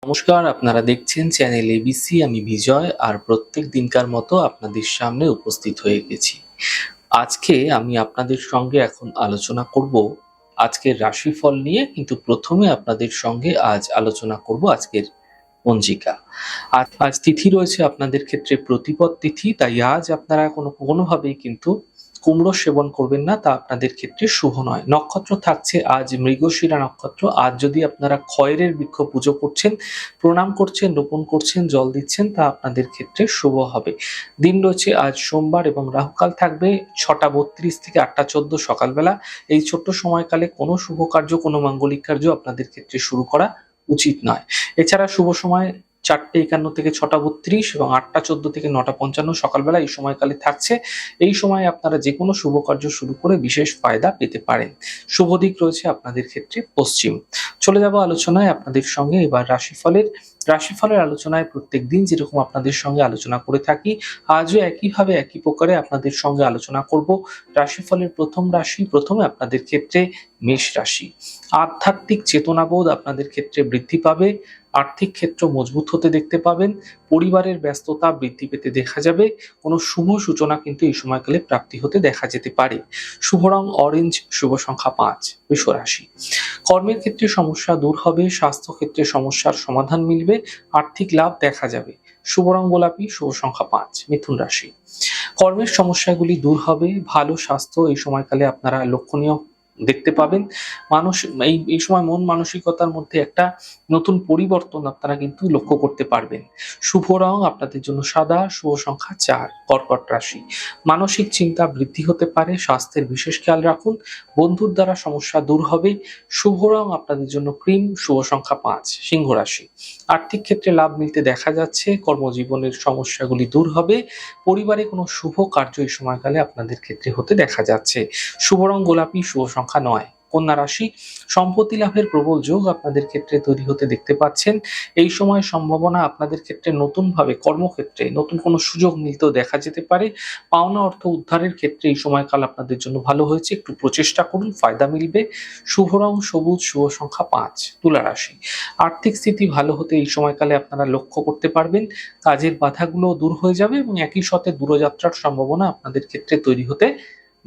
নমস্কার, আপনারা দেখছেন চ্যানেল এবিসি। আমি বিজয়, আর প্রত্যেক দিনকার মতো আপনাদের সামনে উপস্থিত হয়ে গেছি। আজকে আমি আপনাদের সঙ্গে এখন আলোচনা করব আজকের রাশিফল নিয়ে, কিন্তু প্রথমে আপনাদের সঙ্গে আজ আলোচনা করব আজকের পঞ্জিকা। আজ তিথি রয়েছে আপনাদের ক্ষেত্রে প্রতিপদ তিথি, তাই আজ আপনারা কোনোভাবেই কিন্তু কুমড়ো সেবন করবেন না, তা আপনাদের ক্ষেত্রে শুভ নয়। নক্ষত্র থাকছে আজ মৃগশিরা নক্ষত্র। আজ যদি আপনারা খয়েরের বৃক্ষ পুজো করছেন, প্রণাম করছেন, রোপণ করছেন, জল দিচ্ছেন, তা আপনাদের ক্ষেত্রে শুভ হবে। দিন রয়েছে আজ সোমবার এবং রাহুকাল থাকবে 6টা 32 থেকে 8টা 14 সকালবেলা। এই ছোট্ট সময়কালে কোনো শুভ কার্য, কোনো মাঙ্গলিক কার্য আপনাদের ক্ষেত্রে শুরু করা উচিত নয়। এছাড়া শুভ সময় 4টে 51 থেকে 6টা 32 এবং 8টা 14 থেকে 9টা 55 সকালবেলা এই সময়কালে থাকছে। এই সময় আপনারা যে কোনো শুভ কার্য শুরু করে বিশেষ ফায়দা পেতে পারেন। শুভ দিক রয়েছে আপনাদের ক্ষেত্রে পশ্চিম। চলে যাব আলোচনায় আপনাদের সঙ্গে এবার রাশিফলের আলোচনায় প্রত্যেক দিন যেরকম আপনাদের সঙ্গে আলোচনা করে থাকি, আজও একইভাবে একই প্রকারে আপনাদের সঙ্গে আলোচনা করব রাশিফলের প্রথম রাশি। প্রথমে আপনাদের ক্ষেত্রে মেষ রাশি। আধ্যাত্মিক চেতনাবোধ আপনাদের ক্ষেত্রে বৃদ্ধি পাবে। আর্থিক ক্ষেত্র মজবুত হতে দেখতে পাবেন। পরিবারের ব্যস্ততা বৃদ্ধি পেতে দেখা যাবে। কোনো শুভ সূচনা কিন্তু এই সময়কালে প্রাপ্তি হতে দেখা যেতে পারে। শুভ রং অরেঞ্জ, শুভ সংখ্যা 5। বৃষ রাশি। কর্মের ক্ষেত্রে সমস্যা দূর হবে। স্বাস্থ্য ক্ষেত্রে সমস্যার সমাধান মিলবে। আর্থিক লাভ দেখা যাবে। শুভ রং গোলাপি, শুভ সংখ্যা 5। মিথুন রাশি। কর্মের সমস্যাগুলি দূর হবে। ভালো স্বাস্থ্য এই সময়কালে আপনারা লক্ষণীয় দেখতে পাবেন। মানুষ এই সময় মন মানসিকতার মধ্যে একটা নতুন পরিবর্তন আপনারা কিন্তু লক্ষ্য করতে পারবেন। শুভ রং আপনাদের জন্য সাদা, শুভ সংখ্যা 4। কর্কট রাশি। মানসিক চিন্তা বৃদ্ধি হতে পারে। স্বাস্থ্যের বিশেষ খেয়াল রাখুন। বন্ধুর দ্বারা সমস্যা দূর হবে। শুভ রং আপনাদের জন্য ক্রিম, শুভ সংখ্যা 5। সিংহ রাশি। আর্থিক ক্ষেত্রে লাভ মিলতে দেখা যাচ্ছে। কর্মজীবনের সমস্যাগুলি দূর হবে। পরিবারে কোনো শুভ কার্য এই সময়কালে আপনাদের ক্ষেত্রে হতে দেখা যাচ্ছে। শুভ রং গোলাপি, শুভ সংখ্যা 9। কন্যা রাশি। সম্পত্তি লাভের প্রবল যোগ আপনাদের ক্ষেত্রে তৈরি হতে দেখতে পাচ্ছেন। এই সময় সম্ভাবনা আপনাদের ক্ষেত্রে নতুনভাবে কর্মক্ষেত্রে নতুন কোনো সুযোগ মিলতেও দেখা যেতে পারে। পাওনা অর্থ উদ্ধারের ক্ষেত্রে এই সময়কাল আপনাদের জন্য ভালো হয়েছে। একটু প্রচেষ্টা করুন, ফায়দা মিলবে। শুভ রং সবুজ, শুভ সংখ্যা 5। তুলা রাশি। আর্থিক স্থিতি ভালো হতে এই সময়কালে আপনারা লক্ষ্য করতে পারবেন। কাজের বাধাগুলো দূর হয়ে যাবে এবং একই সাথে দূরযাত্রার সম্ভাবনা আপনাদের ক্ষেত্রে তৈরি হতে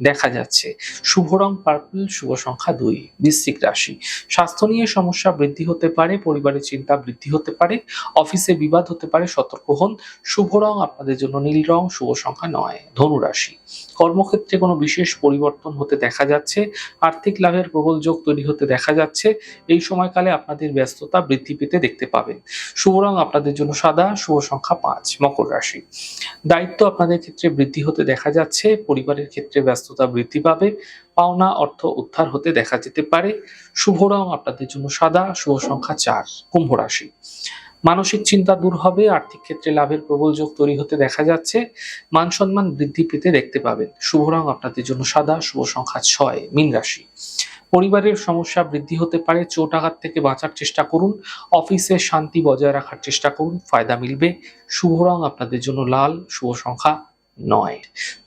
দেখা যাচ্ছে। শুভ রং পার্পল, শুভ সংখ্যা 2। বৃশ্চিক রাশি। স্বাস্থ্য নিয়ে সমস্যা বৃদ্ধি হতে পারে। পরিবারের চিন্তা বৃদ্ধি হতে পারে। অফিসে বিবাদ হতে পারে, সতর্ক হন। শুভ রং আপনাদের জন্য নীল রং, শুভ সংখ্যা 9। ধনু রাশি। কর্মক্ষেত্রে কোনো বিশেষ পরিবর্তন হতে দেখা যাচ্ছে। আর্থিক লাভের প্রবল যোগ তৈরি হতে দেখা যাচ্ছে। এই সময়কালে আপনাদের ব্যস্ততা বৃদ্ধি পেতে দেখতে পাবেন। শুভ রং আপনাদের জন্য সাদা, শুভ সংখ্যা 5। মকর রাশি। দায়িত্ব আপনাদের ক্ষেত্রে বৃদ্ধি হতে দেখা যাচ্ছে। পরিবারের ক্ষেত্রে ব্যস্ততা বৃদ্ধি পাবে। পাওনা অর্থ উদ্ধার হতে দেখা যেতে পারে। শুভ রং আপনাদের জন্য সাদা, শুভ সংখ্যা 4। কুম্ভ রাশি। মানসিক চিন্তা দূর হবে। আর্থিক ক্ষেত্রে লাভের প্রবল যোগ তৈরি হতে দেখা যাচ্ছে। মান সম্মান বৃদ্ধি পেতে দেখতে পাবেন। শুভ রং আপনাদের জন্য সাদা, শুভ সংখ্যা 6। মীন রাশি। পরিবারের সমস্যা বৃদ্ধি হতে পারে। চোট আঘাত থেকে বাঁচার চেষ্টা করুন। অফিসে শান্তি বজায় রাখার চেষ্টা করুন, ফায়দা মিলবে। শুভ রং আপনাদের জন্য লাল, শুভ সংখ্যা 9।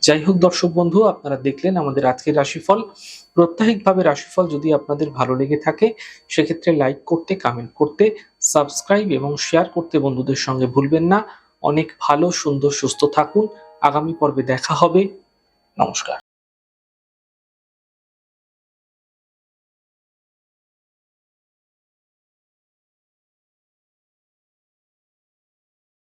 যাই হোক দর্শক বন্ধু, আপনারা দেখলেন আমাদের আজকের রাশিফল। প্রত্যাহিকভাবে রাশিফল যদি আপনাদের ভালো লেগে থাকে, সেক্ষেত্রে লাইক করতে, কমেন্ট করতে, সাবস্ক্রাইব এবং শেয়ার করতে বন্ধুদের সঙ্গে ভুলবেন না। অনেক ভালো, সুন্দর, সুস্থ থাকুন। আগামী পর্বে দেখা হবে। নমস্কার।